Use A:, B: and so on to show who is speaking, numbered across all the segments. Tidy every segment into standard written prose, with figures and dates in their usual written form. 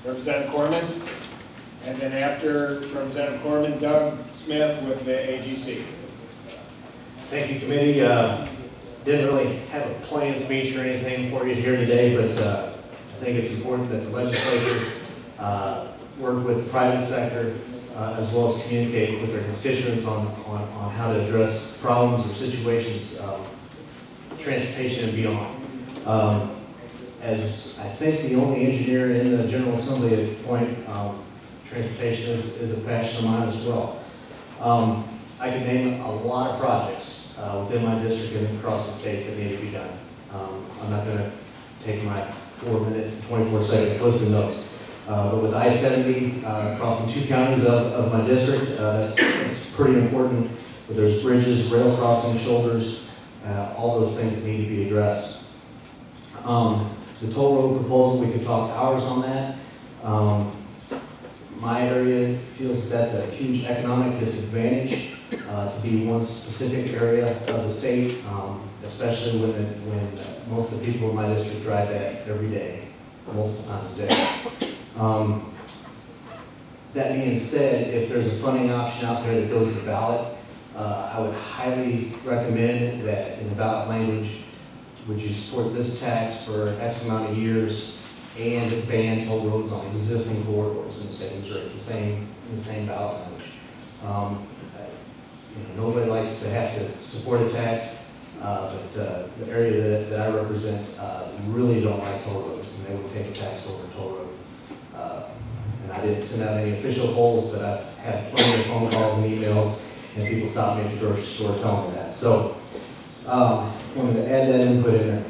A: Representative Corman, and then after Representative Corman, Doug Smith with the AGC.
B: Thank you, committee. Didn't really have a planned speech or anything for you here today, but I think it's important that the legislature work with the private sector as well as communicate with their constituents on how to address problems or situations, transportation and beyond. As I think the only engineer in the General Assembly at the point, transportation is a passion of mine as well. I can name a lot of projects within my district and across the state that need to be done. I'm not going to take my 4 minutes and 24 seconds to listen to those. But with I-70 crossing 2 counties of my district, that's pretty important. But there's bridges, rail crossing, shoulders, all those things that need to be addressed. The toll road proposal, we could talk hours on that. My area feels that's a huge economic disadvantage to be one specific area of the state, especially when most of the people in my district drive that every day, multiple times a day. That being said, if there's a funding option out there that goes to ballot, I would highly recommend that in the ballot language, would you support this tax for X amount of years and ban toll roads on existing corridors in the state of Missouri, the same ballot language. Nobody likes to have to support a tax, but the area that I represent really don't like toll roads, and they would take a tax over a toll road. And I didn't send out any official polls, but I've had plenty of phone calls and emails, and people stop me at the grocery store telling me that. So I wanted to add that input in there.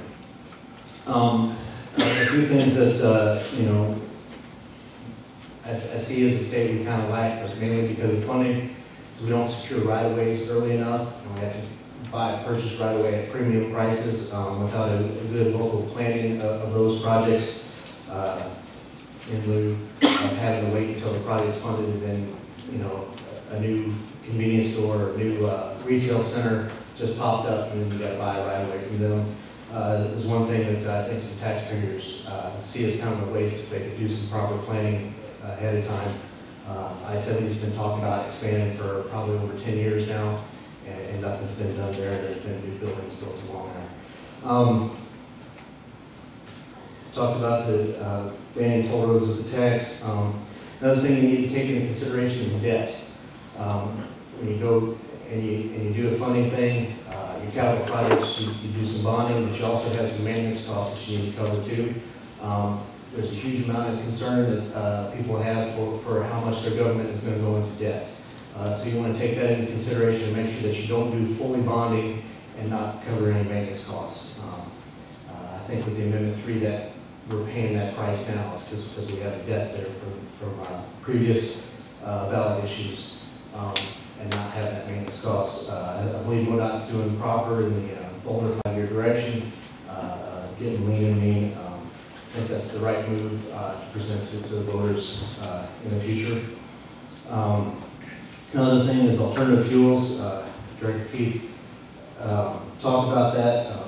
B: A few things that I see as a state we kind of lack, but mainly because of funding. So we don't secure right-of-ways early enough, and we have to purchase right-of-way at premium prices without a good local planning of those projects. In lieu of having to wait until the project's funded, and then a new convenience store or new retail center just popped up, and then you got to buy right away from them. There's one thing that I think some taxpayers see as kind of a waste if they could do some proper planning ahead of time. I-70's been talking about expanding for probably over 10 years now, and nothing's been done there. There's been new buildings built along there. Talked about the banning toll roads with the tax. Another thing you need to take into consideration is debt. When you go and you do a funding thing, your capital projects, you do some bonding, but you also have some maintenance costs that you need to cover too. There's a huge amount of concern that people have for how much their government is going to go into debt. So you want to take that into consideration and make sure that you don't do fully bonding and not cover any maintenance costs. I think with the Amendment 3 that we're paying that price now is because we have a debt there from previous ballot issues and not having that maintenance costs. I believe MoDOT's doing proper in the bolder 5-year direction, getting lean and mean. I think that's the right move to present to the voters in the future. Another thing is alternative fuels. Director Keith talked about that.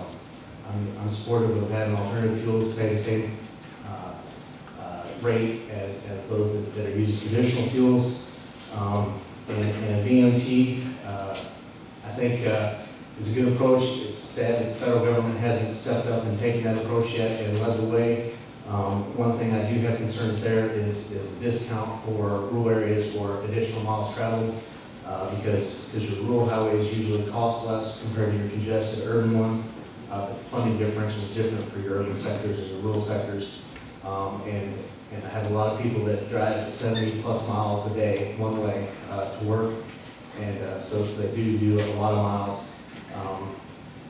B: I'm supportive of having alternative fuels pay the same rate as those that are using traditional fuels. And VMT, I think is a good approach. It's sad that the federal government hasn't stepped up and taken that approach yet and led the way. One thing I do have concerns there is a discount for rural areas for additional miles traveled because your rural highways usually cost less compared to your congested urban ones. The funding differential is different for your urban sectors and your rural sectors. And I have a lot of people that drive 70 plus miles a day one way to work. And so they do a lot of miles,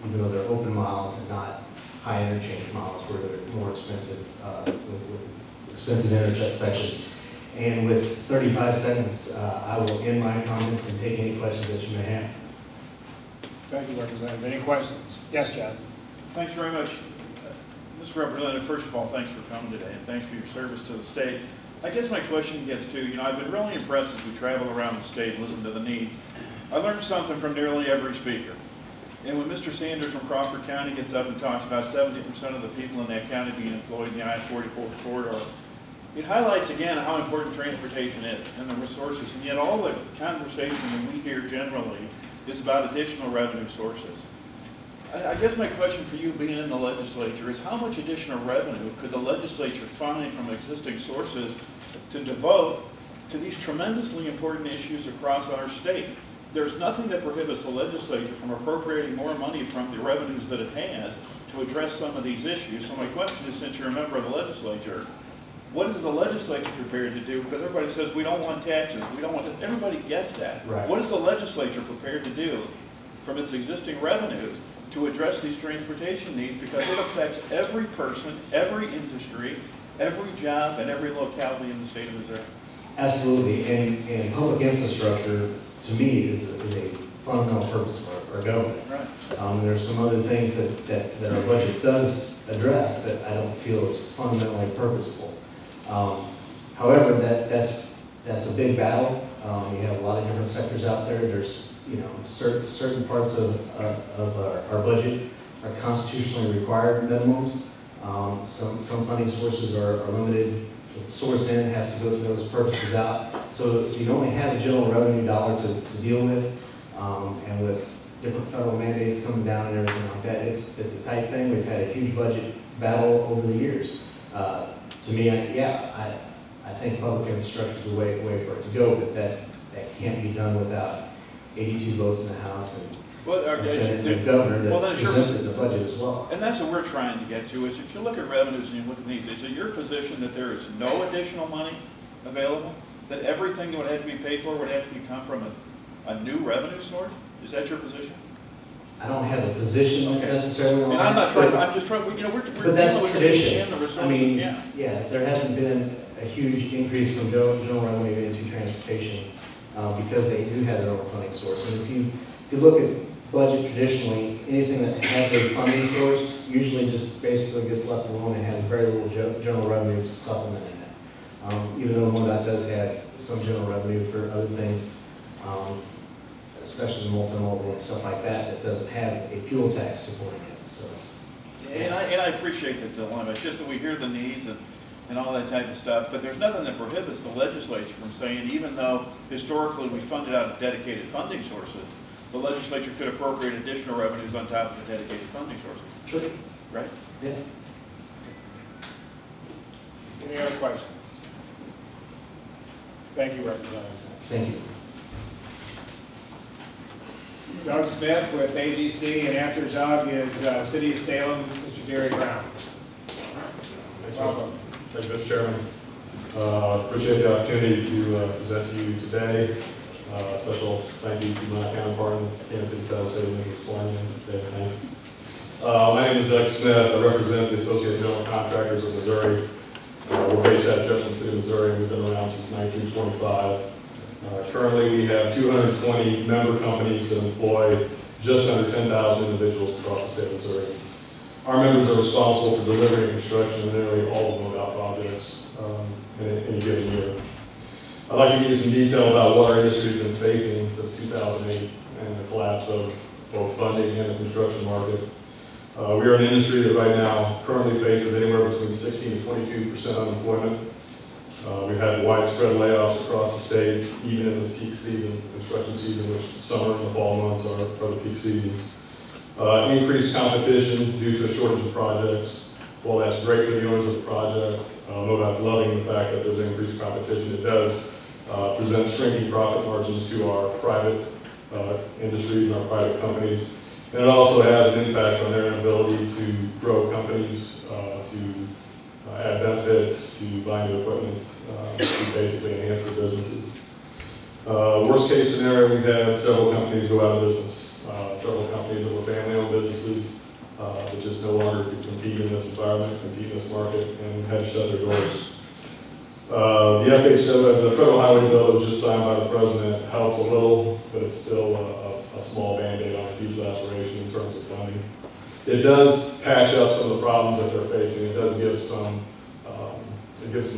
B: even though they're open miles and not high interchange miles where they're more expensive with expensive intersections. And with 35 seconds, I will end my comments and take any questions that you may have.
A: Thank you, Representative. Any questions? Yes, John.
C: Thanks very much. Mr. Representative, first of all, thanks for coming today, and thanks for your service to the state. I guess my question gets to, I've been really impressed as we travel around the state and listen to the needs. I learned something from nearly every speaker. And when Mr. Sanders from Crawford County gets up and talks about 70% of the people in that county being employed in the I-44 corridor, It highlights again how important transportation is and the resources, and yet all the conversation that we hear generally is about additional revenue sources. I guess my question for you being in the legislature is how much additional revenue could the legislature find from existing sources to devote to these tremendously important issues across our state? There's nothing that prohibits the legislature from appropriating more money from the revenues that it has to address some of these issues. So my question is, since you're a member of the legislature, what is the legislature prepared to do? Because everybody says we don't want taxes, we don't want to, everybody gets that.
B: Right.
C: What is the legislature prepared to do from its existing revenues to address these transportation needs? Because it affects every person, every industry, every job, and every locality in the state of Missouri.
B: Absolutely, and public infrastructure, to me, is a fundamental purpose of our government.
C: Right.
B: There's some other things that our budget does address that I don't feel is fundamentally purposeful. However, that's a big battle. We have a lot of different sectors out there. There's certain parts of our budget are constitutionally required minimums. Some funding sources are limited. Source in has to go to those purposes out. So you only have a general revenue dollar to deal with, and with different federal mandates coming down and everything like that, it's a tight thing. We've had a huge budget battle over the years. To me, I think public infrastructure is the way for it to go, but that can't be done without 82 votes in the House and the governor that presents the budget as well.
C: And that's what we're trying to get to, is if you look at revenues and you look at needs, is it your position that there is no additional money available? That everything that would have to be paid for would have to come from a new revenue source? Is that your position?
B: I don't have a position necessarily on
C: and I'm not trying, I'm just trying, we're
B: but that's tradition.
C: The resources,
B: I mean, yeah, there hasn't been a huge increase from general revenue into transportation because they do have their own funding source. And if you look at budget traditionally, anything that has a funding source usually just basically gets left alone and has very little general revenue supplementing it. Even though MoDOT does have some general revenue for other things, especially multimodal and stuff like that, that doesn't have a fuel tax supporting it. So,
C: and I appreciate the dilemma. It's just that we hear the needs and all that type of stuff, but there's nothing that prohibits the legislature from saying, even though historically we funded out of dedicated funding sources, the legislature could appropriate additional revenues on top of the dedicated funding sources.
B: Sure.
C: Right?
B: Yeah.
A: Any other questions? Thank you, Representative.
B: Thank you.
A: Doug Smith with AGC, and after Doug is City of Salem, Mr. Jerry Brown. Welcome.
D: Thank you, Mr. Chairman. Appreciate the opportunity to present to you today. Special thank you to my counterpart in Kansas City, South City, Mr. Swan. Thanks. My name is Doug Smith. I represent the Associated General Contractors of Missouri. We're based out of Jefferson City, Missouri. We've been around since 1925. Currently, we have 220 member companies that employ just under 10,000 individuals across the state of Missouri. Our members are responsible for delivering and construction of nearly all of MoDOT projects in a given year. I'd like to give you some detail about what our industry has been facing since 2008 and the collapse of both funding and the construction market. We are an industry that right now currently faces anywhere between 16 to 22% unemployment. We've had widespread layoffs across the state, even in this peak season, construction season, which summer and the fall months are the peak seasons. Increased competition due to a shortage of projects. While that's great for the owners of the project, MoDOT's loving the fact that there's increased competition. It does present shrinking profit margins to our private industries and our private companies. And it also has an impact on their inability to grow companies, to add benefits, to buy new equipment, to basically enhance their businesses. Worst case scenario, we've had several companies go out of business. Several companies that were family-owned businesses that just no longer could compete in this environment, compete in this market, and had to shut their doors. The FHW, the federal highway bill that was just signed by the president, helps a little, but it's still a small band-aid on a huge laceration in terms of funding. It does patch up some of the problems that they're facing. It does give some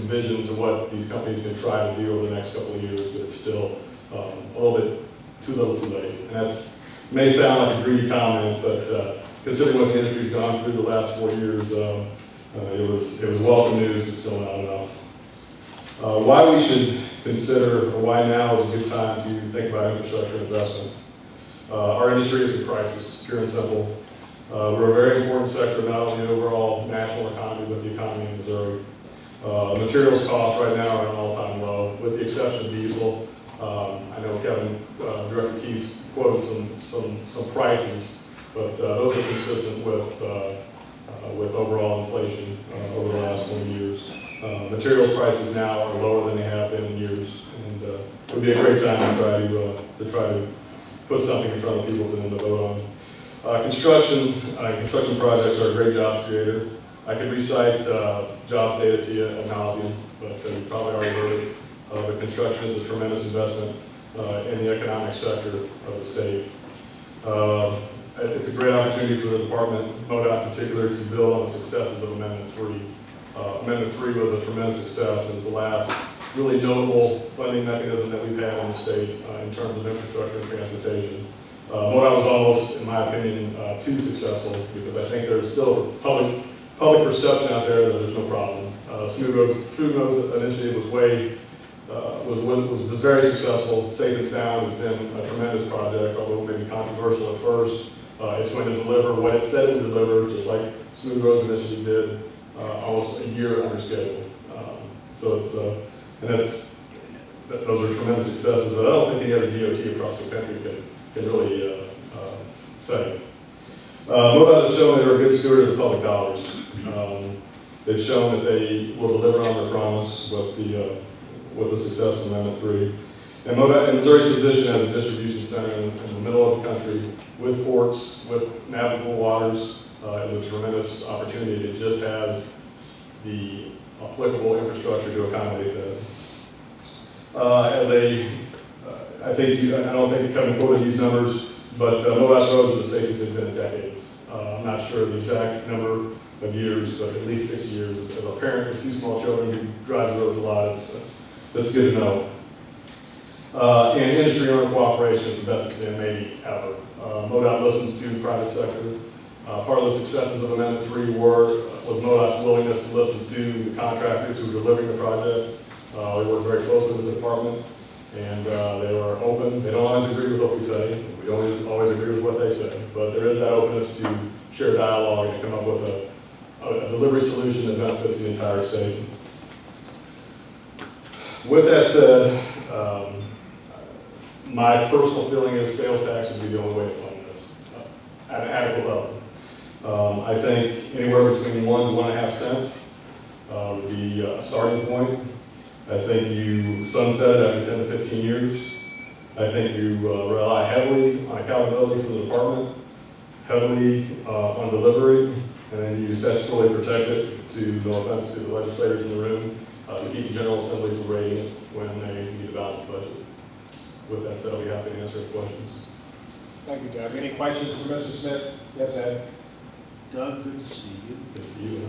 D: vision to what these companies can try to do over the next couple of years, but it's still a little bit too little too late. And that's may sound like a greedy comment, but considering what the industry's gone through the last 4 years, it was welcome news, but still not enough. Why we should consider, or why now is a good time to think about infrastructure investment. Our industry is in crisis, pure and simple. We're a very important sector, not only in the overall national economy, but the economy in Missouri. Materials costs right now are at an all-time low, with the exception of diesel. I know Kevin, Director Keith's quoted some prices, but those are consistent with overall inflation over the last 20 years. Materials prices now are lower than they have been in years, and it would be a great time to try to put something in front of people for them to vote on. Construction projects are a great jobs creator. I could recite job data to you ad nauseum, but you probably already heard it. But construction is a tremendous investment in the economic sector of the state. It's a great opportunity for the department, MoDOT in particular, to build on the successes of Amendment 3. Amendment 3 was a tremendous success, and it's the last really notable funding mechanism that we've had in the state in terms of infrastructure and transportation. MoDOT was almost, in my opinion, too successful, because I think there's still public perception out there that there's no problem. Smooth Roads initiative was very successful. Safe and Sound has been a tremendous project, although maybe controversial at first. It's going to deliver what it said it would deliver, just like Smooth Roads initiative did, almost a year under schedule. Those are tremendous successes that I don't think any other DOT across the country can really say. MoDOT has shown that they're a good steward of the public dollars. They've shown that they will deliver on their promise with the success of Amendment 3. And Missouri's position as a distribution center in the middle of the country, with ports, with navigable waters, is a tremendous opportunity. It just has the applicable infrastructure to accommodate that. I don't think Kevin quoted these numbers, but MoDOT's roads are the safest they've been in decades. I'm not sure the exact number of years, but at least 6 years. As a parent with 2 small children who drive the roads a lot, that's good to know. And industry owner cooperation is the best it's been maybe ever. MoDOT listens to the private sector. Part of the successes of Amendment 3 was MoDOT's willingness to listen to the contractors who were delivering the project. We work very closely with the department, and they are open. They don't always agree with what we say. We don't always agree with what they say, but there is that openness to share dialogue and come up with a delivery solution that benefits the entire state. With that said, my personal feeling is sales tax would be the only way to fund this at an adequate level. I think anywhere between 1 to 1.5 cents would be a starting point. I think you sunset it after 10 to 15 years. I think you rely heavily on accountability from the department, heavily on delivery, and then you statutorily protect it, to no offense to the legislators in the room, to keep the General Assembly from raiding it when they need to balance the budget. With that said, I'll be happy to answer any questions.
A: Thank you, Doug. Any questions for Mr. Smith? Yes, Ed?
E: Doug, good to see you.
D: Good to see you.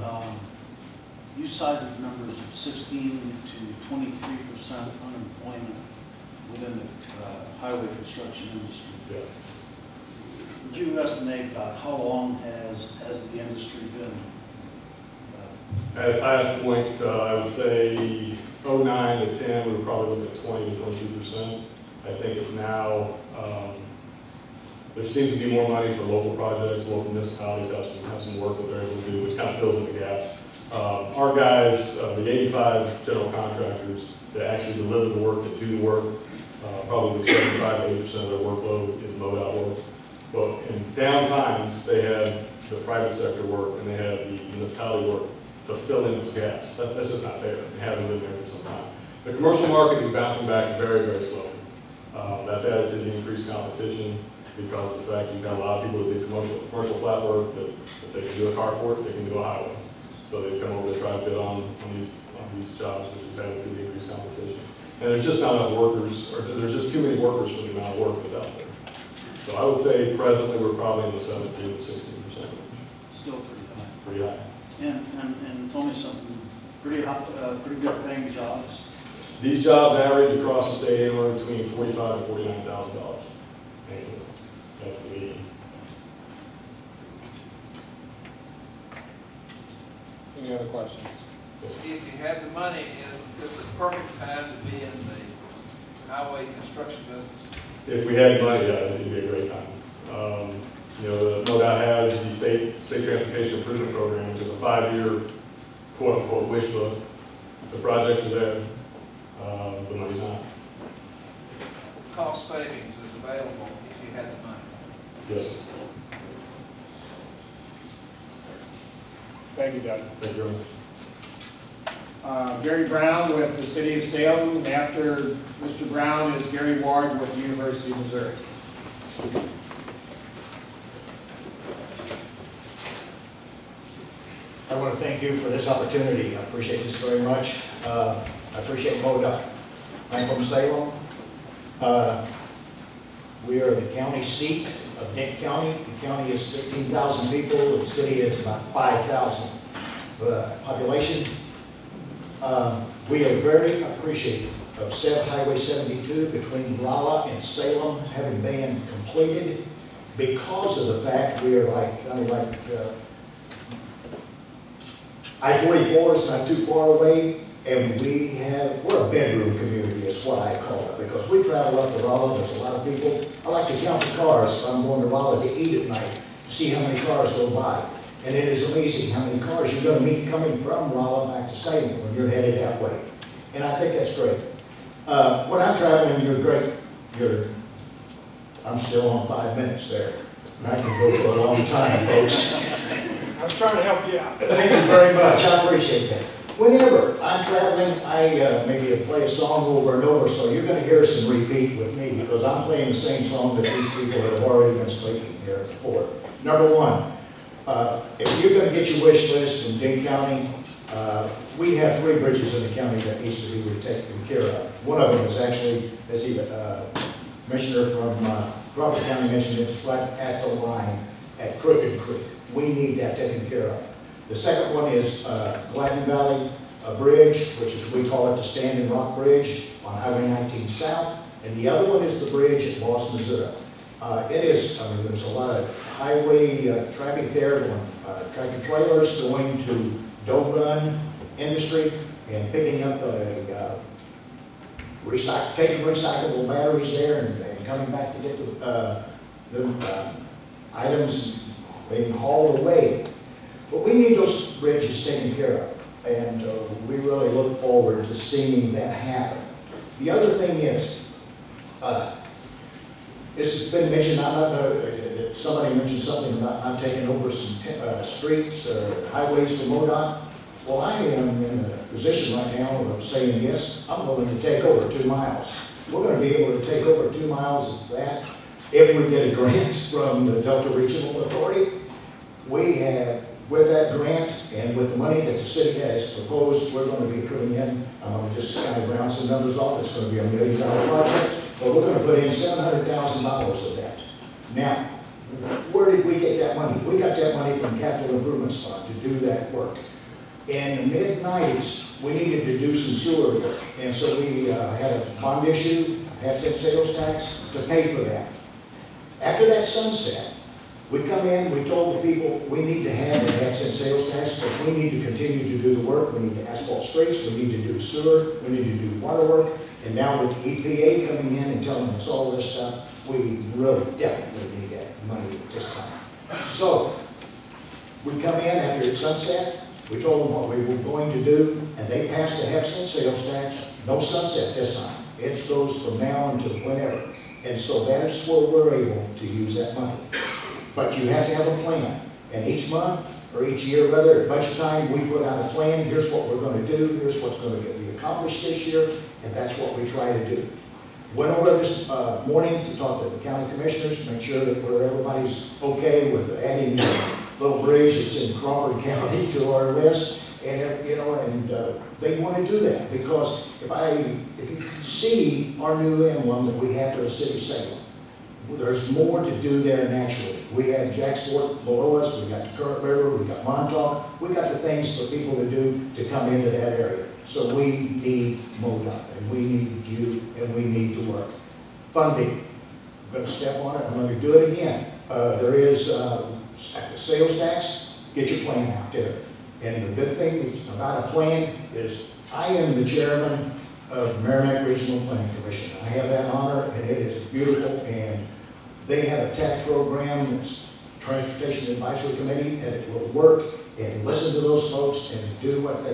E: You cited numbers of 16 to 23% unemployment within the highway construction industry.
D: Yes.
E: Would you estimate about how long has the industry been?
D: At its highest point, I would say 09 to 10, we were probably looking at 20 to 22%. I think it's now, there seems to be more money for local projects. Local municipalities have some work that they're able to do, which kind of fills in the gaps. Our guys, the 85 general contractors that actually deliver the work, that do the work, probably 75 to 80% of their workload is MoDOT work. Well, in down times, they have the private sector work and they have the municipality work to fill in those gaps. That's just not there. It hasn't been there for some time. The commercial market is bouncing back very, very slowly. That's added to the increased competition because of the fact you've got a lot of people that do commercial flat work that they can do a carport, they can do a highway. So they've come over to try to bid on these jobs, which is added to the increased competition. And there's just not enough workers, or there's just too many workers for the amount of work that's out there. So I would say presently we're probably in the 17 to 16% range.
E: Still pretty high.
D: Pretty high.
E: And tell me something, pretty good paying jobs.
D: These jobs average across the state anywhere between $45,000 and $49,000 annually. That's the median.
A: Any other questions?
F: If you had the money in this perfect time to be in the highway construction business?
D: If we had money, yeah, it'd be a great time. You know, the MoDOT has the state transportation improvement program, which is a 5-year quote unquote wish book. The projects are there, the money's not.
F: Cost savings is available if you had the money.
D: Yes,
A: Thank you, Doug.
D: thank you very much.
A: Gary Brown with the City of Salem, and after Mr. Brown is Gary Ward with the University of Missouri.
G: I want to thank you for this opportunity. I appreciate this very much. I appreciate MoDOT. I'm from Salem. We are the county seat of Dent County. The county is 15,000 people. The city is about 5,000 population. We are very appreciative of Highway 72 between Rolla and Salem having been completed because of the fact we are kind of like I-44 is not too far away, and we're a bedroom community is what I call it, because we travel up to Rolla. There's a lot of people. I like to count the cars if I'm going to Rolla to eat at night, to see how many cars go by. And it is amazing how many cars you're going to meet coming from Rolla back to Salem when you're headed that way. And I think that's great. When I'm traveling, you're great. I'm still on 5 minutes there. And I can go for a long time, folks.
A: I was trying to help you out.
G: Thank you very much. I appreciate that. Whenever I'm traveling, I maybe play a song over and over, so you're going to hear some repeat with me because I'm playing the same song that these people have already been speaking here before. Number one, if you're going to get your wish list in Dane County, we have 3 bridges in the county that needs to be taken care of. One of them is actually, as the commissioner from Crawford County mentioned, it's right at the line at Crooked Creek. We need that taken care of. The second one is Gladden Valley Bridge, which is, we call it the Standing Rock Bridge on Highway 19 South. And the other one is the bridge at Boss, Missouri. There's a lot of highway traffic there, tractor trailers going to dope run industry and picking up taking recyclable batteries there and coming back to get the items being hauled away. But we need those bridges taken care of, and we really look forward to seeing that happen. The other thing is, this has been mentioned, somebody mentioned something about I'm taking over some streets or highways for MoDOT. Well, I am in a position right now of saying, yes, I'm willing to take over 2 miles. We're going to be able to take over 2 miles of that if we get a grant from the Delta Regional Authority. We have, with that grant and with the money that the city has proposed, we're going to be putting in, I'm going to just kind of round some numbers off, it's going to be $1 million project, but we're going to put in $700,000 of that. Now, where did we get that money? We got that money from Capital Improvements Fund to do that work. In the mid-90s, we needed to do some sewer work, and so we had a bond issue, had some sales tax to pay for that. After that sunset, we come in, we told the people we need to have an asset sales tax, but we need to continue to do the work. We need to asphalt streets, we need to do sewer, we need to do water work, and now with the EPA coming in and telling us all this stuff, we really definitely need that money at this time. So, we come in after it's sunset, we told them what we were going to do, and they passed the half-cent sales tax. No sunset this time. It goes from now until whenever. And so that's where we're able to use that money. But you have to have a plan. And each month, or each year rather, at budget time, we put out a plan. Here's what we're going to do. Here's what's going to be accomplished this year. And that's what we try to do. Went over this morning to talk to the county commissioners to make sure that everybody's okay with adding a little bridge that's in Crawford County to our list. And they want to do that because if you see our new emblem that we have for the city of Salem, there's more to do there naturally. We have Jack's Fork below us, we got the Current River, we got Montauk, we got the things for people to do to come into that area. So we need MoDOT, and we need you, and we need to work. Funding, I'm going to step on it, I'm going to do it again. There is sales tax, get your plan out there. And the good thing about a plan is I am the chairman of Merrimack Regional Planning Commission. I have that honor, and it is beautiful, and they have a TAC program, it's Transportation Advisory Committee, and it will work, and listen to those folks and do what they,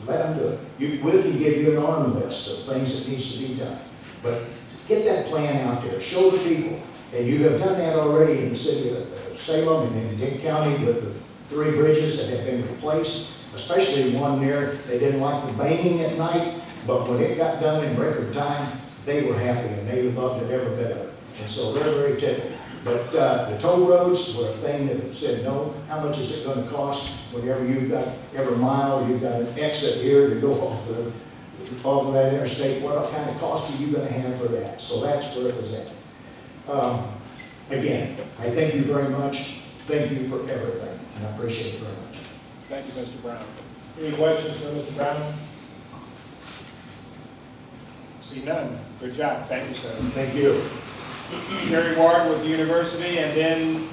G: let them do it. We can give you an arm list of things that needs to be done, but get that plan out there, show the people, and you have done that already in the city of Salem and in Dade County with the 3 bridges that have been replaced, especially one there. They didn't like the banging at night, but when it got done in record time, they were happy and they loved it every bit of it. And so they're very tickled. But the toll roads were a thing that said, no, how much is it going to cost whenever you've got, every mile, you've got an exit here to go off of that interstate, what kind of cost are you going to have for that? So that's where it was at. Again, I thank you very much. Thank you for everything, and I appreciate it very much.
A: Thank you, Mr. Brown. Any questions for Mr. Brown? See none. Good job. Thank you, sir.
G: Thank you.
A: Gary Ward with the university, and then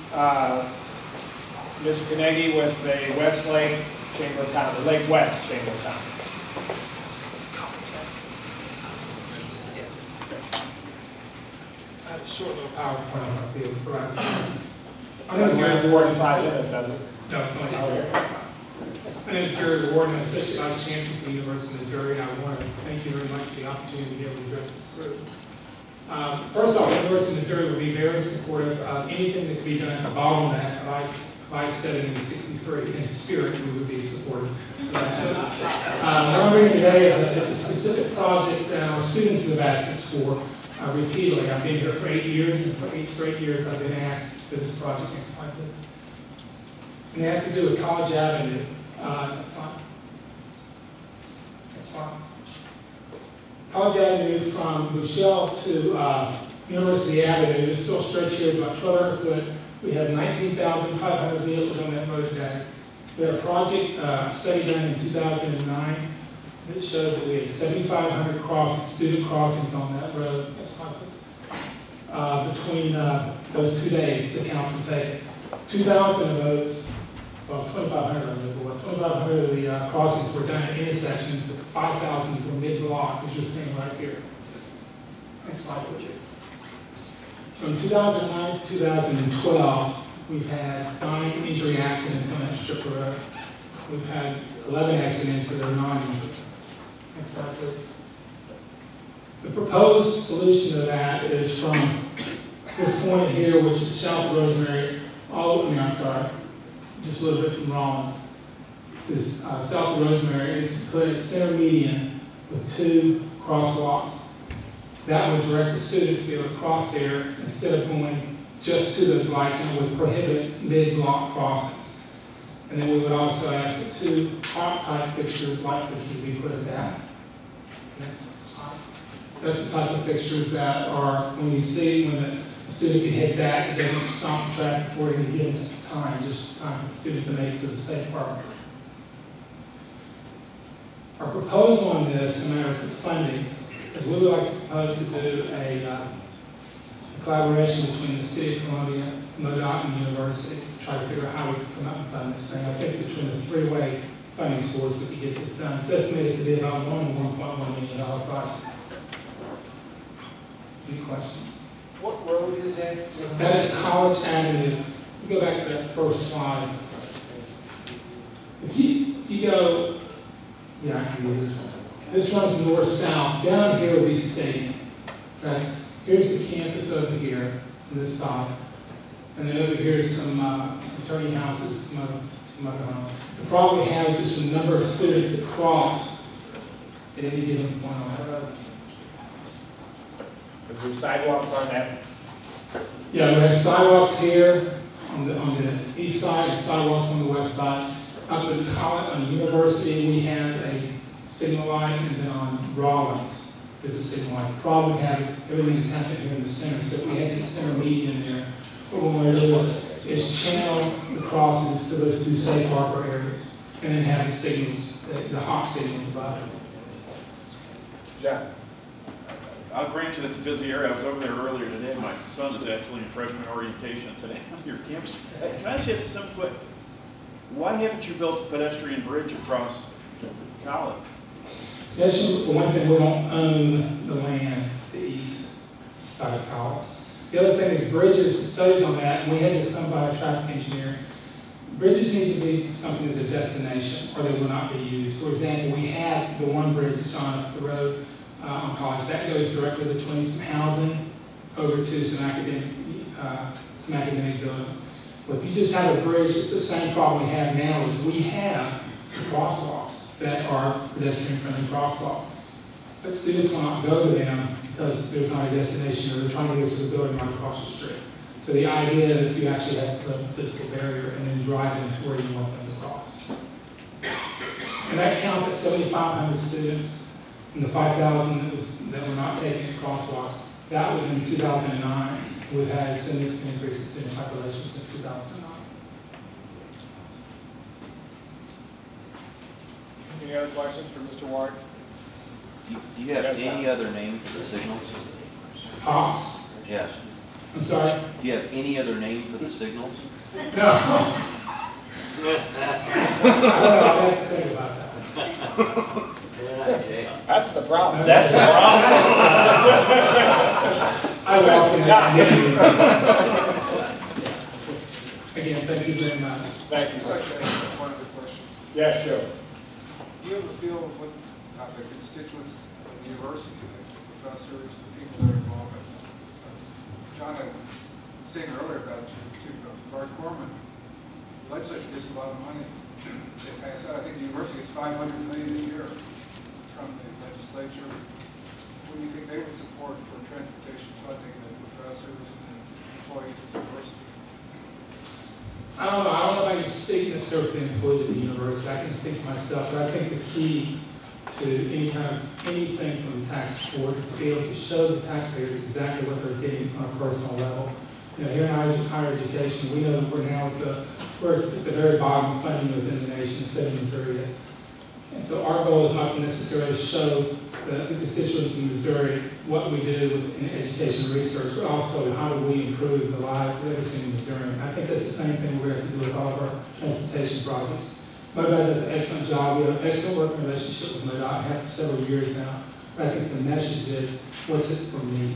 A: Mr. Carnegie with the Westlake Chamber of Commerce, Lake West Chamber of Commerce.
H: I have a short little PowerPoint up here.
A: I think it's more than 5 minutes, doesn't it?
H: No, it's only
A: Okay.
H: My name is Gary Ward, and I'm Associate Vice Chancellor for the University of Missouri, and I want to thank you very much for the opportunity to be able to address this group. First off, the University of Missouri will be very supportive of anything that can be done at the bottleneck of I-7063. In spirit, we would be supportive of that. What I'm bringing today is a specific project that our students have asked us for repeatedly. I've been here for 8 years, and for 8 straight years I've been asked for this project next like this. And it has to do with College Avenue. That's fine. That's fine. College Avenue from Michelle to University Avenue, this still stretch here is about 1,200 foot. We have 19,500 vehicles on that road today. We had a project study done in 2009 that showed that we had 7,500 crossings, student crossings on that road. That's like between those 2 days the council take. 2,000 of those, well, 2,500 of them, 2,500 of the crossings were done at intersections, but 5,000 were mid-block, as you're seeing right here. Next slide, please. From 2009 to 2012, we've had 9 injury accidents on that strip of road. We've had 11 accidents that are non-injury. Next slide, please. The proposed solution to that is from this point here, which is South Rosemary, just a little bit from Rollins, to South Rosemary, is to put a center median with 2 crosswalks. That would direct the students to be able to cross there instead of going just to those lights, and it would prohibit mid-block crossings. And then we would also ask that 2 hot-type fixtures, light fixtures, be put at that. Next slide. That's the type of fixtures that are, when you see, when the student can hit that, it doesn't stop the traffic for any given time, just time for the student to make it to the safe park. Our proposal on this, no matter for funding, is we would like to propose to do a collaboration between the City of Columbia, MoDOT, and the University to try to figure out how we can come out and fund this thing. I think between the 3-way funding source we could get this done. It's estimated to be about $1.1 million project. Any questions?
F: What road is that?
H: That is College Avenue. You go back to that first slide. If you go, yeah, I can use this one. This runs north-south. Down here will be Stadium. Okay? Here's the campus over here on this side. And then over here is some attorney houses, some other homes. The problem we have is just the number of students that cross at any given point on that road.
A: Is there sidewalks on that?
H: Yeah, we have sidewalks here on the east side and sidewalks on the west side. Up in College, on University, we have a signal light, and then on Rollins, there's a signal light. The problem we have is everything is happening here in the center. So if we had this center median there, what we want to do is channel the crossings to those 2 safe harbor areas, and then have the signals, the hawk signals above it.
A: John?
C: I'll grant you that's a busy area. I was over there earlier today. My son is actually in freshman orientation today on your campus. Can I ask you a simple question? Why haven't you built a pedestrian bridge across College?
H: Yes, for one thing, we don't own the land to the east side of college. The other thing is bridges, the studies on that, and we had this done by a traffic engineer. Bridges need to be something as a destination, or they will not be used. For example, we have the one bridge that's on up the road on College. That goes directly between some housing over to some academic buildings. But if you just have a bridge, it's the same problem we have now, is we have some crosswalks that are pedestrian-friendly crosswalks. But students will not go to them because there's not a destination, or they're trying to go to the building right across the street. So the idea is you actually have to put a physical barrier and then drive them to where you want them to cross. And that counted 7,500 students and the 5,000 that were not taking the crosswalks. That was in 2009. We've had a significant increase in student population since 2009.
A: Any other questions for Mr. Ward?
I: Do you have any other name for the signals?
H: Hops.
I: Yes.
H: I'm sorry?
I: Do you have any other name for the signals?
H: No. I don't know, I'll have to think about that.
A: That's the problem.
B: That's the problem.
H: I walked in that. Again, thank you very much.
A: Thank you,
F: I'd
A: sir.
F: like to ask one other question.
A: Yeah, sure.
F: Do you have a feel what the constituents of the university, the professors, the people that are involved? John, I was saying earlier about Lord Corman, the legislature gets a lot of money. They pass out. I think the university gets $500 million a year from the legislature. What do you think they would support for transportation funding the professors and employees of the university?
H: I don't know if I can speak necessarily for the employees of the university. I can speak for myself, but I think the key to anything from the tax board is to be able to show the taxpayers exactly what they're getting on a personal level. You know, here in higher education, we know that we're at the very bottom of funding within the nation, state of Missouri is. And so our goal is not to necessarily show the constituents in Missouri what we do in education research, but also how do we improve the lives of every single Missourian. I think that's the same thing we're going to do with all of our transportation projects. MoDOT does an excellent job. We have an excellent working relationship with MoDOT. I have for several years now. But I think the message is, what's it for me?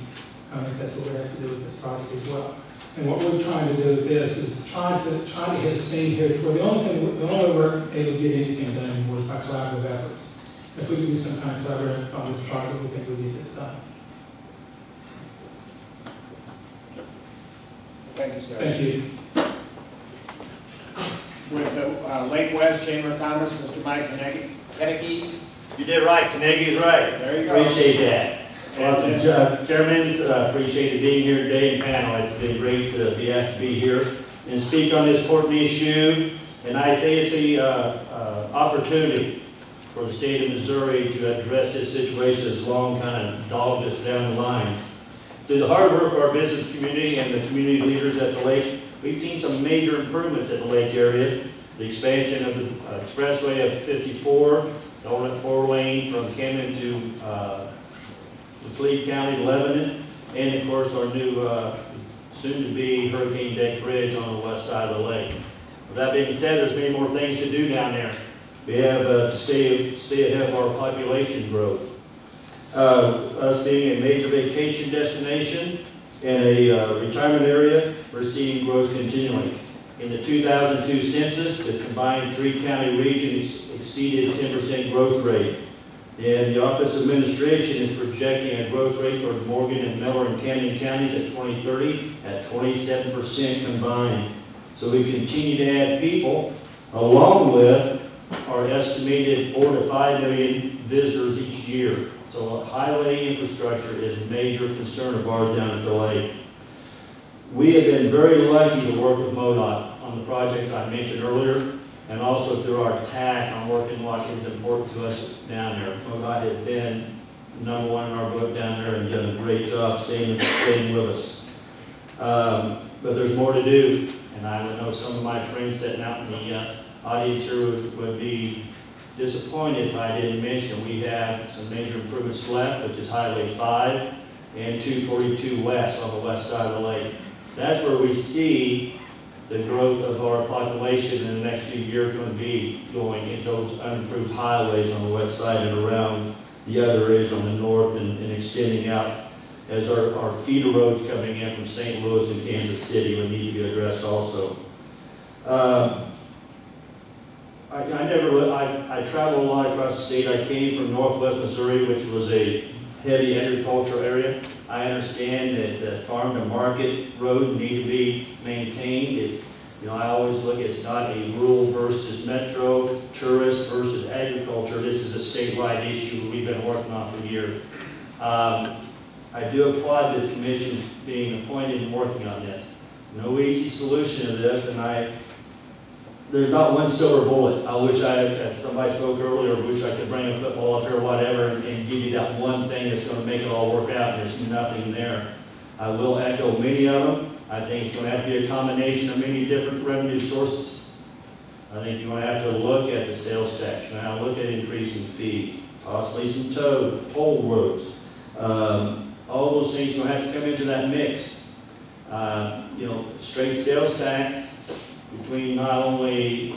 H: I think that's what we have to do with this project as well. And what we're trying to do with this is try to hit a scene here to where the only way we're able to get anything done anymore is by collaborative efforts. If we can do some kind of collaborative on this project, we think we get this done.
A: Thank you, sir.
H: Thank you.
A: With the Lake West Chamber of Commerce, Mr. Mike Kennedy.
B: You did right, Carnegie is right.
A: There you go.
B: Appreciate that. Well, Chairman, appreciate being here today and panel. It's been great to be asked to be here and speak on this important issue. And I say it's a opportunity for the state of Missouri to address this situation that's long kind of dogged us down the line. Through the hard work of our business community and the community leaders at the lake, we've seen some major improvements in the lake area. The expansion of the expressway of 54, the alternate 4-lane from Camden to Tilley County, Lebanon, and of course our new soon-to-be Hurricane Deck Bridge on the west side of the lake. With that being said, there's many more things to do down there. We have to stay ahead of our population growth. Us being a major vacation destination and a retirement area, we're seeing growth continually. In the 2002 census, the combined 3-county regions exceeded 10% growth rate. And the Office of Administration is projecting a growth rate for Morgan and Miller and Camden counties at 2030 at 27% combined. So we continue to add people, along with our estimated 4 to 5 million visitors each year. So highway infrastructure is a major concern of ours down at the lake. We have been very lucky to work with MoDOT on the project I mentioned earlier, and also through our TAC on working what is important to us down there. MoDOT has been #1 in our book down there and done a great job staying with us. But there's more to do, and I know some of my friends sitting out in the audience here would be disappointed if I didn't mention we have some major improvements left, which is Highway 5 and 242 West on the west side of the lake. That's where we see the growth of our population in the next few years going to be going into those unimproved highways on the west side and around
J: the other areas on the north and extending out as our feeder roads coming in from St. Louis and Kansas City would need to be addressed also. I travel a lot across the state. I came from northwest Missouri, which was a heavy agricultural area. I understand that the farm to market road need to be maintained. It's, I always look at it's not a rural versus metro, tourist versus agriculture. This is a statewide issue we've been working on for years. I do applaud this commission being appointed and working on this. No easy solution to this, and there's not one silver bullet. I wish as somebody spoke earlier, wish I could bring a football up here or whatever and give you that one thing that's going to make it all work out. There's nothing there. I will echo many of them. I think it's going to have to be a combination of many different revenue sources. I think you're going to have to look at the sales tax. You're going to have to look at increasing fees, possibly some toll roads. All those things are going to have to come into that mix. Straight sales tax, between not only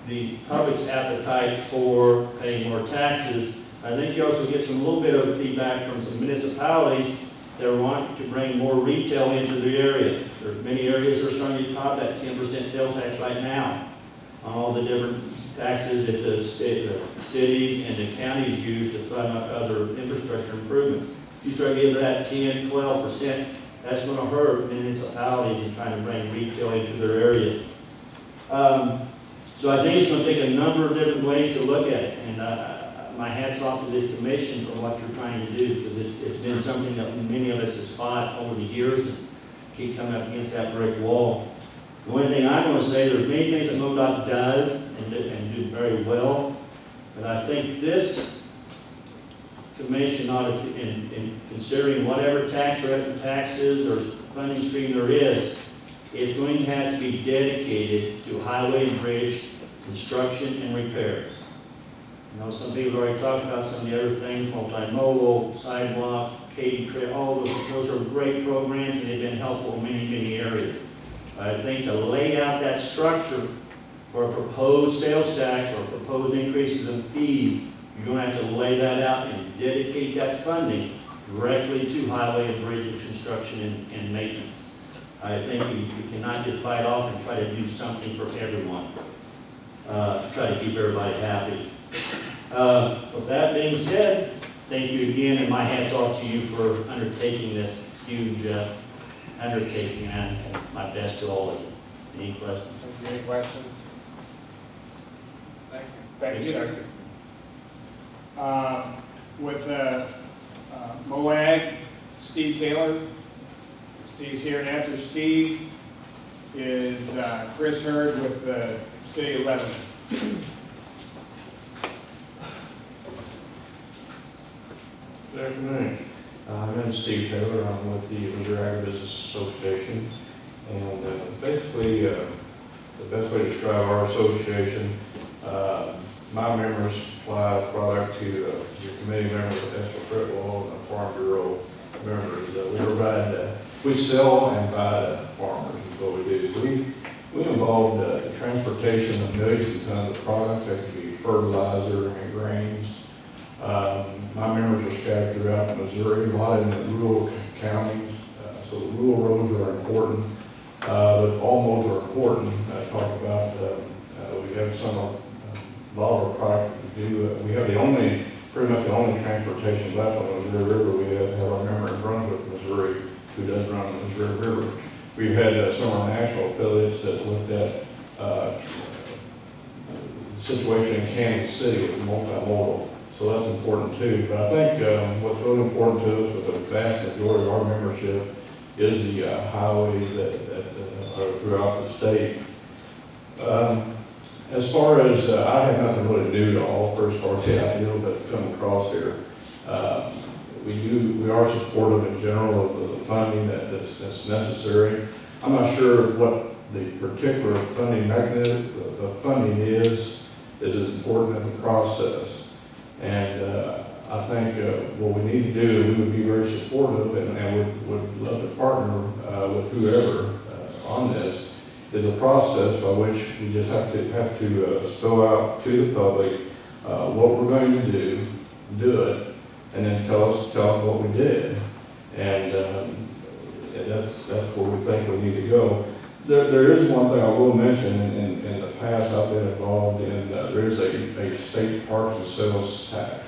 J: the public's appetite for paying more taxes, I think you also get some little bit of feedback from some municipalities that want to bring more retail into the area. There's many areas that are starting to top that 10% sales tax right now on all the different taxes that the cities and the counties use to fund other infrastructure improvements. If you start getting that 10, 12%, that's going to hurt municipalities in trying to bring retail into their areas. So I think it's going to take a number of different ways to look at it, and my hat's off to this commission for what you're trying to do, because it's been something that many of us have fought over the years and keep coming up against that brick wall. The only thing I'm going to say, there's many things that MoDOT does and do very well, but I think this commission ought to, in considering whatever taxes or funding stream there is, it's going to have to be dedicated to highway and bridge construction and repairs. Some people have already talked about some of the other things, multimodal, sidewalk, Katy Trail, all those are great programs and they've been helpful in many, many areas. I think to lay out that structure for a proposed sales tax or proposed increases in fees, you're going to have to lay that out and dedicate that funding directly to highway and bridge construction and maintenance. I think you cannot just fight off and try to do something for everyone, to try to keep everybody happy. With that being said, thank you again, and my hat's off to you for undertaking this huge undertaking, and my best to all of you. Any questions?
A: Any questions?
F: Thank you.
A: Thank you, sir. With MOAG, Steve Taylor. Steve's here, and after Steve is Chris Hurd with the City of Lebanon.
K: Good afternoon. My name is Steve Taylor. I'm with the Missouri Agribusiness Association. And basically, the best way to describe our association, my members supply product to your committee members, National Credit Wall, and the Farm Bureau members. We sell and buy to farmers is what we do. So we involve the transportation of millions of tons of products. That could be fertilizer and grains. My members are scattered throughout Missouri, a lot in the rural counties. So the rural roads are important, but all modes are important. I talk about, we have a lot of product we do. We have pretty much the only transportation left on the Missouri River. We have our member in Brunswick, Missouri, who does run the Missouri River. We've had some of our national affiliates that looked at the situation in Kansas City with multimodal. So that's important too. But I think what's really important to us with the vast majority of our membership is the highways that are throughout the state. As far as, I have nothing really new to offer as far as the ideals that's come across here. We are supportive in general of the funding that's necessary. I'm not sure what the particular funding mechanism, the funding is as important as the process. And I think what we need to do, we would be very supportive and would love to partner with whoever on this, is a process by which we just have to spell out to the public what we're going to do it, and then tell them what we did. And that's where we think we need to go. There is one thing I will mention. In the past, I've been involved in, there's a state parks and sales tax,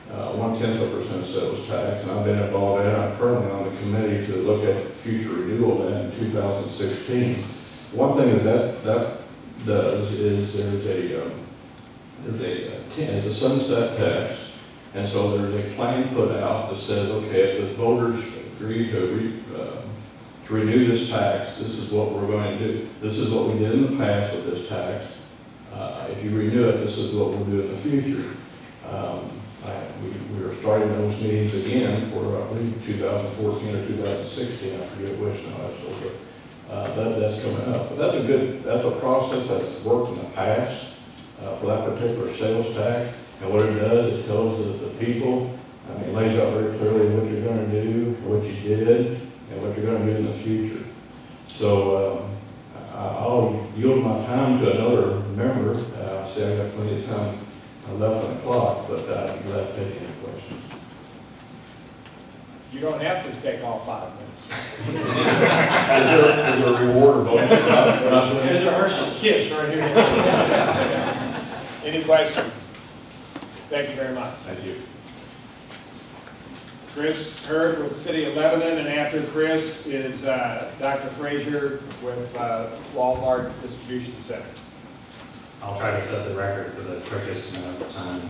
K: 0.1% sales tax, and I've been involved in it. I'm currently on the committee to look at future renewal of that in 2016. One thing that does is there's a sunset tax, and so there's a plan put out that says, okay, if the voters agree to renew this tax, this is what we're going to do. This is what we did in the past with this tax. If you renew it, this is what we'll do in the future. We are starting those meetings again for, I believe, 2014 or 2016. I forget which now, that's coming up. But that's a process that's worked in the past for that particular sales tax. And what it does, it tells the people, it lays out very clearly what you're going to do, what you did, and what you're going to do in the future. So I'll yield my time to another member. See, I got plenty of time left on the clock, but I'd be glad to take any questions.
A: You don't have to take all 5 minutes.
K: Is there a reward or bonus?
E: There's a Hershey's Kiss right here.
A: Any questions? Thank you very much.
K: Thank you.
A: Chris Hurd with the City of Lebanon, and after Chris is Dr. Frazier with Walmart Distribution Center.
L: I'll try to set the record for the quickest amount of time.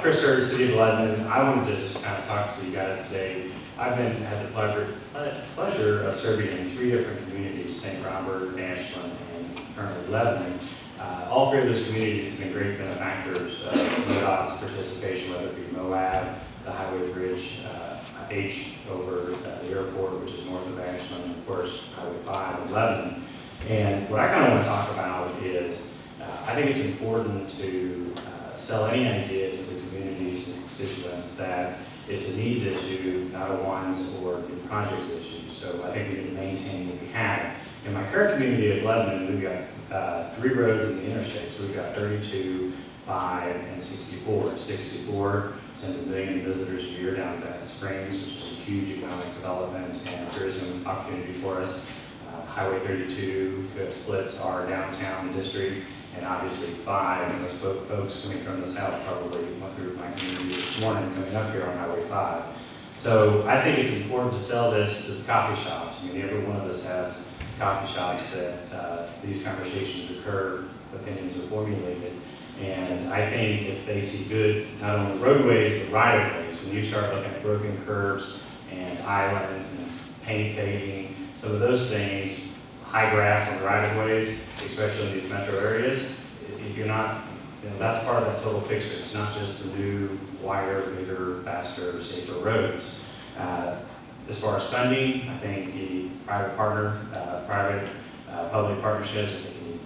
L: Chris Hurd, City of Lebanon. I wanted to just kind of talk to you guys today. I've had the pleasure of serving in 3 different communities, St. Robert, Ashland, and currently Lebanon. All 3 of those communities have been great benefactors of MoDOT's participation, whether it be Moab, the Highway Bridge, H over the airport, which is north of Ashland, and of course Highway 5 in Lebanon. And what I kind of want to talk about is, I think it's important to sell any idea to the communities and constituents that it's a needs issue, not a wants or project issue. So I think we need to maintain what we have. In my current community of Lebanon, we've got 3 roads in the interstate. So we've got 32, 5, and 64. 64 sends 1 million visitors a year down to Bad Springs, which is a huge economic development and tourism opportunity for us. Highway 32 splits our downtown district, and obviously 5, and those folks coming from the south probably went through my community this morning coming up here on Highway 5. So I think it's important to sell this to the coffee shops. I mean, every one of us has coffee shops that these conversations occur, opinions are formulated. And I think if they see good, not only roadways, but right-of-ways, when you start looking at broken curbs and islands and paint paving, some of those things, high grass on the right-of-ways, especially in these metro areas, if you're not, that's part of that total picture. It's not just the new, wider, bigger, faster, safer roads. As far as funding, I think the public partnerships, I think you need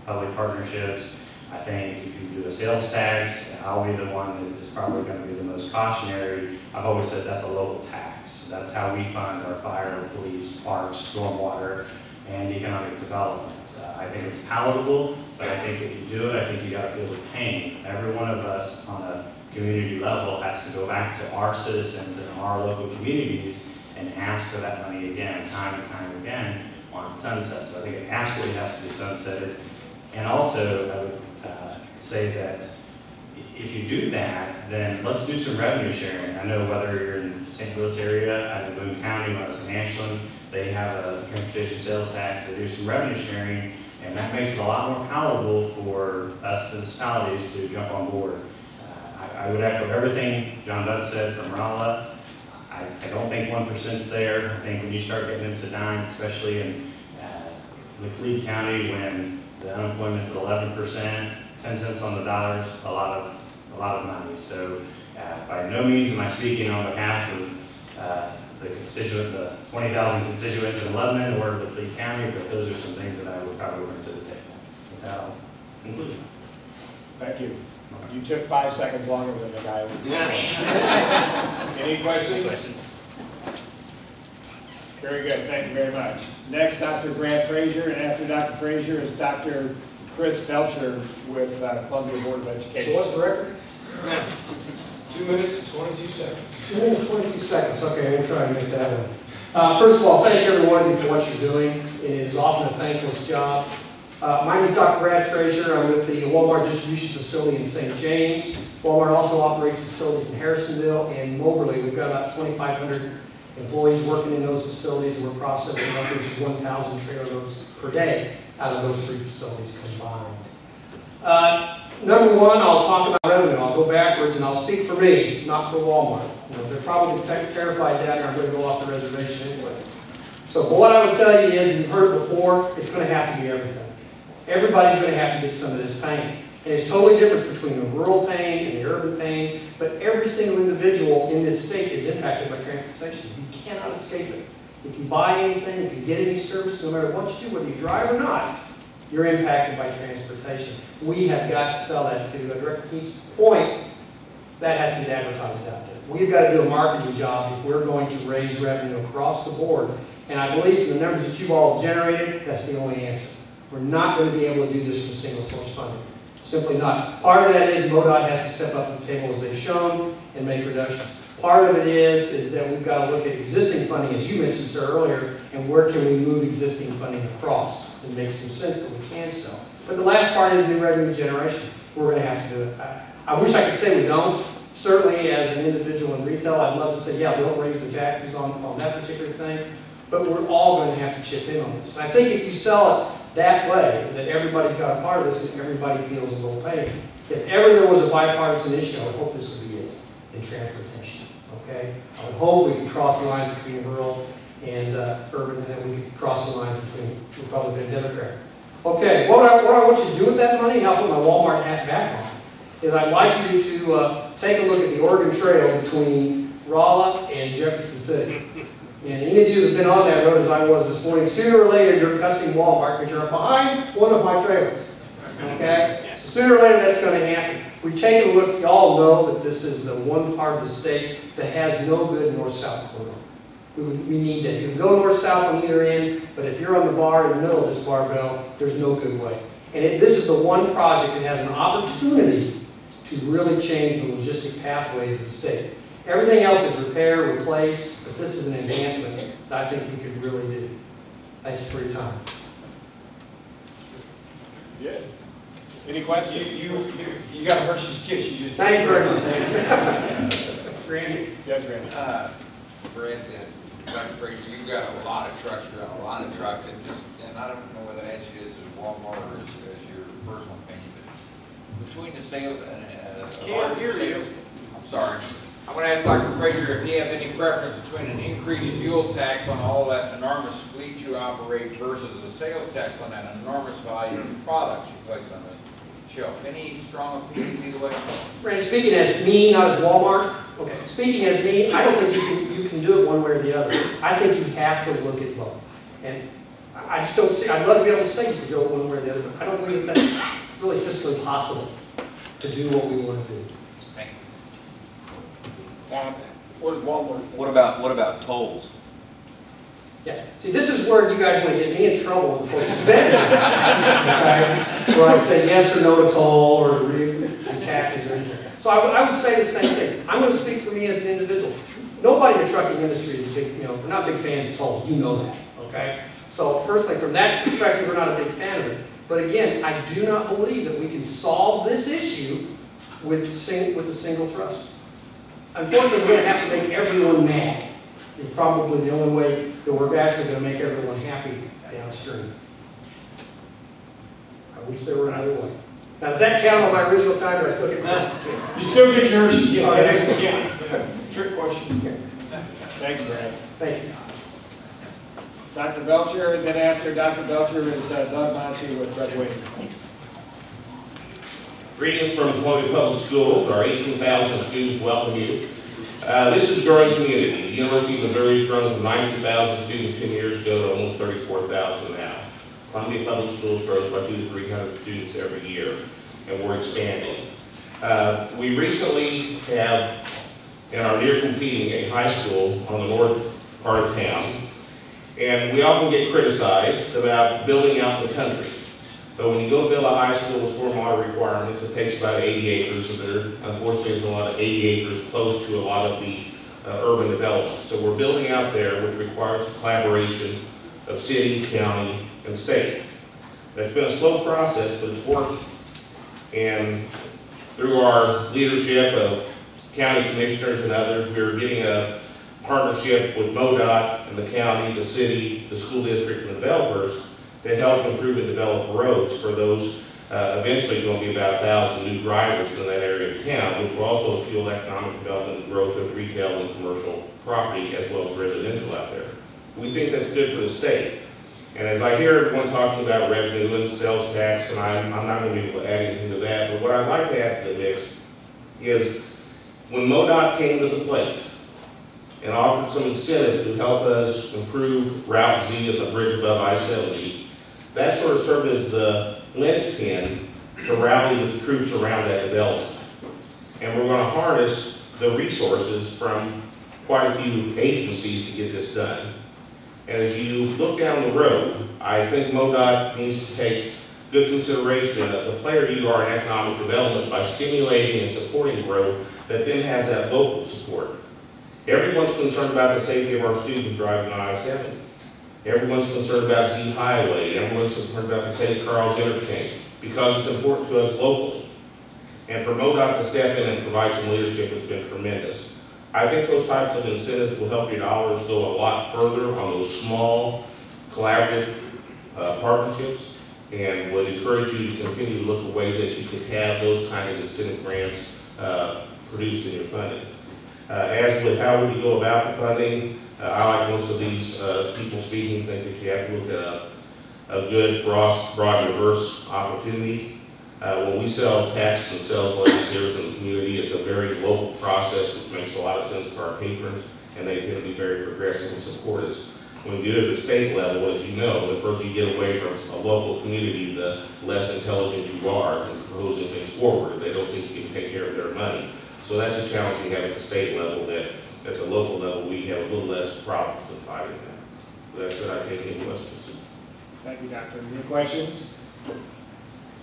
L: public partnerships. I think if you do a sales tax, I'll be the one that is probably going to be the most cautionary. I've always said that's a local tax. That's how we fund our fire, police, parks, stormwater, and economic development. I think it's palatable, but I think if you do it, I think you got to feel the pain. Every one of us on a community level has to go back to our citizens and our local communities and ask for that money again, time and time again on sunset. So I think it absolutely has to be sunsetted. And also, I would say that if you do that, then let's do some revenue sharing. I know whether you're in the St. Louis area, I'm in Boone County, when I was in Ashland, they have a transportation sales tax. They do some revenue sharing, and that makes it a lot more palatable for us municipalities to jump on board. I would echo everything John Budd said from Rolla. I don't think 1%'s there. I think when you start getting into dime, especially in Lee County, when the unemployment's at 11%, 10 cents on the dollar is a lot of money. So by no means am I speaking on behalf of the 20,000 constituents in Lebanon or the Lee County, but those are some things that I would probably bring to the table. With that, I'll conclude.
A: Thank you. You took 5 seconds longer than the guy. Any questions? Very good. Thank you very much. Next, Dr. Grant Frazier, and after Dr. Frazier is Dr. Chris Belcher with Columbia Board of Education.
G: So what's the record?
H: 2 minutes, 22 seconds.
M: 2 minutes, 22 seconds. Okay, we'll try and make that one. First of all, thank everyone for what you're doing. It is often a thankless job. My name is Dr. Brad Frazier. I'm with the Walmart distribution facility in St. James. Walmart also operates facilities in Harrisonville and Moberly. We've got about 2,500 employees working in those facilities. We're processing upwards of 1,000 trailer loads per day out of those 3 facilities combined. Number one, I'll talk about revenue. I'll go backwards and I'll speak for me, not for Walmart. You know, they're probably terrified down there. I'm going to go off the reservation anyway. So, but what I would tell you is, you've heard it before, it's going to have to be everything. Everybody's going to have to get some of this pain. And it's totally different between the rural pain and the urban pain, but every single individual in this state is impacted by transportation. You cannot escape it. If you buy anything, if you get any service, no matter what you do, whether you drive or not, you're impacted by transportation. We have got to sell that to Director Keith's point. That has to be advertised out there. We've got to do a marketing job if we're going to raise revenue across the board. And I believe from the numbers that you've all generated, that's the only answer. We're not going to be able to do this with single source funding. Simply not. Part of that is MoDOT has to step up to the table as they've shown and make reductions. Part of it is that we've got to look at existing funding, as you mentioned, sir, earlier, and where can we move existing funding across. It makes some sense that we can sell. But the last part is new revenue generation. We're going to have to do it. I wish I could say we don't. Certainly, as an individual in retail, I'd love to say, yeah, don't raise the taxes on that particular thing. But we're all going to have to chip in on this. And I think if you sell it that way, that everybody's got a part of this and everybody feels a little pain. If ever there was a bipartisan issue, I would hope this would be it in transportation. Okay? I would hope we could cross the line between rural and urban, and then we could cross the line between Republican and Democrat. Okay, what I want you to do with that money, and I'll put my Walmart hat back on, is I'd like you to take a look at the Oregon Trail between Rolla and Jefferson City. And any of you that have been on that road as I was this morning, sooner or later you're cussing Walmart because you're behind one of my trailers. Okay? So sooner or later that's going to happen. We've taken a look, you all know that this is one part of the state that has no good north-south corridor. We need that. You can go north-south on either end, but if you're on the bar in the middle of this barbell, there's no good way. And this is the one project that has an opportunity to really change the logistic pathways of the state. Everything else is repair, replace, but this is an enhancement that I think we could really do. Thank you for your time.
A: Yeah. Any questions? You got a Hershey's Kiss. You just.
M: Thank you very much.
A: Randy? Yes, Randy.
N: Brad said, Dr. Frazier, you've got a lot of trucks, you've got a lot of trucks, and I don't know whether to ask you this as Walmart or as your personal opinion, but between the sales and I'm sorry. I'm going to ask Dr. Frazier if he has any preference between an increased fuel tax on all that enormous fleet you operate versus a sales tax on that enormous volume of products you place on the shelf. Any strong opinions either way?
M: Randy, speaking as me, not as Walmart. Okay, speaking as me, I don't think you can do it one way or the other. I think you have to look at both. And I just don't see, I'd love to be able to say you could go one way or the other, but I don't believe that that's really fiscally possible to do what we want to do.
N: Thank you.
A: What is Walmart?
I: What about tolls?
M: Yeah. See, this is where you guys want to get me in trouble with the folks who been okay? Where I say yes or no to toll or to taxes or anything. So I would say the same thing. I'm going to speak for me as an individual. Nobody in the trucking industry is big, we're not big fans of tolls. You know that, okay? So personally, from that perspective, we're not a big fan of it. But again, I do not believe that we can solve this issue with a single thrust. Unfortunately, we're going to have to make everyone mad. It's probably the only way that we're actually going to make everyone happy downstream. I wish there were another way. Now, does that count on my original time, or I still get my
A: You still get your Hershey's Kiss.
M: Oh,
A: Yes, yeah. Trick question. Thank you, Brad.
M: Thank you.
A: Dr. Belcher, and then after Dr. Belcher is Doug Monty with Red Wings.
O: Greetings from Columbia Public Schools. Our 18,000 students welcome you. This is a growing community. The University of Missouri has grown from 92,000 students 10 years ago to almost 34,000 now. Columbia Public Schools grows by 200 to 300 students every year, and we're expanding. We recently have, and are near completing, a high school on the north part of town, and we often get criticized about building out the country. But when you go build a high school with stormwater requirements, it takes about 80 acres, and there unfortunately is a lot of 80 acres close to a lot of the urban development. So we're building out there, which requires collaboration of city, county, and state. That's been a slow process, but it's working. And through our leadership of county commissioners and others, we're getting a partnership with MoDOT and the county, the city, the school district, and the developers to help improve and develop roads for those eventually going to be about 1,000 new drivers in that area of town, which will also fuel economic development and growth of retail and commercial property as well as residential out there. We think that's good for the state. And as I hear everyone talking about revenue and sales tax, and I'm not going to be able to add anything to that, but what I'd like to add to the mix is when MoDOT came to the plate and offered some incentive to help us improve Route Z at the bridge above I-70, that sort of served as the linchpin to rally the troops around that development. And we're going to harness the resources from quite a few agencies to get this done. And as you look down the road, I think MoDOT needs to take good consideration of the player you are in economic development by stimulating and supporting growth that then has that local support. Everyone's concerned about the safety of our students driving on I-70. Everyone's concerned about Z Highway. Everyone's concerned about the St. Charles interchange because it's important to us locally. And for MoDOT to step in and provide some leadership has been tremendous. I think those types of incentives will help your dollars go a lot further on those small, collaborative partnerships, and would encourage you to continue to look at ways that you could have those kind of incentive grants produced in your funding. As with how would you go about the funding, I like most of these people speaking think that you have to look at a good, broad, diverse opportunity. When we sell tax and sales legislators in the community, it's a very local process, which makes a lot of sense to our patrons, and they tend to be very progressive and support us. When you do it at the state level, as you know, the further you get away from a local community, the less intelligent you are in proposing things forward. They don't think you can take care of their money. So that's a challenge we have at the state level, that at the local level we have a little less problems in fighting that. So that's what I take any questions.
A: Thank you, Doctor. Any questions?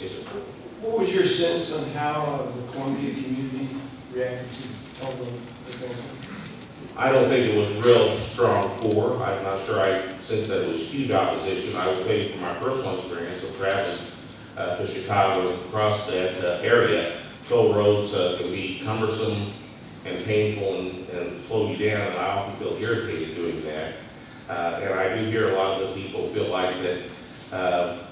O: Yes, sir.
P: What was your sense on how the Columbia community reacted to all the development?
O: I don't think it was real strong core. I'm not sure I sensed that it was huge opposition. I will tell you from my personal experience of traveling to Chicago and across that area, toll roads can be cumbersome and painful and slow you down, and I often feel irritated doing that. And I do hear a lot of the people feel like that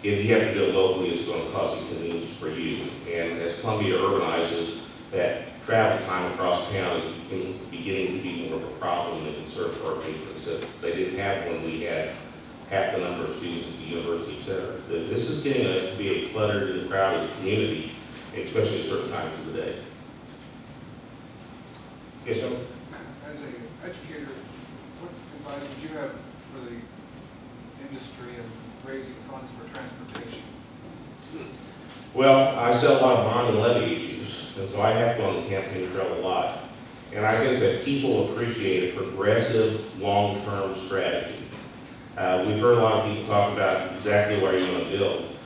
O: if you have to do it locally, it's going to cause inconvenience for you. And as Columbia urbanizes, that travel time across town is beginning to be more of a problem and a concern for our patrons that they didn't have when we had half the number of students at the university, et cetera. This is getting to be a cluttered and crowded community, especially at certain times of the day. Yes, sir?
F: As an educator, what advice would you have for the industry of raising funds for transportation?
O: Well, I sell a lot of bond and levy issues, and so I have to go on the campaign trail a lot. And I think that people appreciate a progressive, long-term strategy. We've heard a lot of people talk about exactly where you're going to build.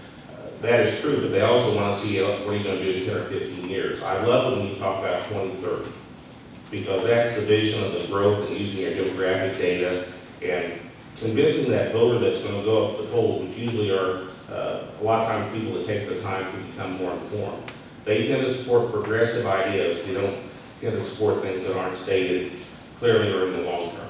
O: That is true, but they also want to see what you're going to do in 10 or 15 years. I love it when you talk about 2030, because that's the vision of the growth and using your demographic data and convincing that voter that's going to go up to the polls, which usually are a lot of times people that take the time to become more informed. They tend to support progressive ideas. They don't tend to support things that aren't stated clearly or in the long term.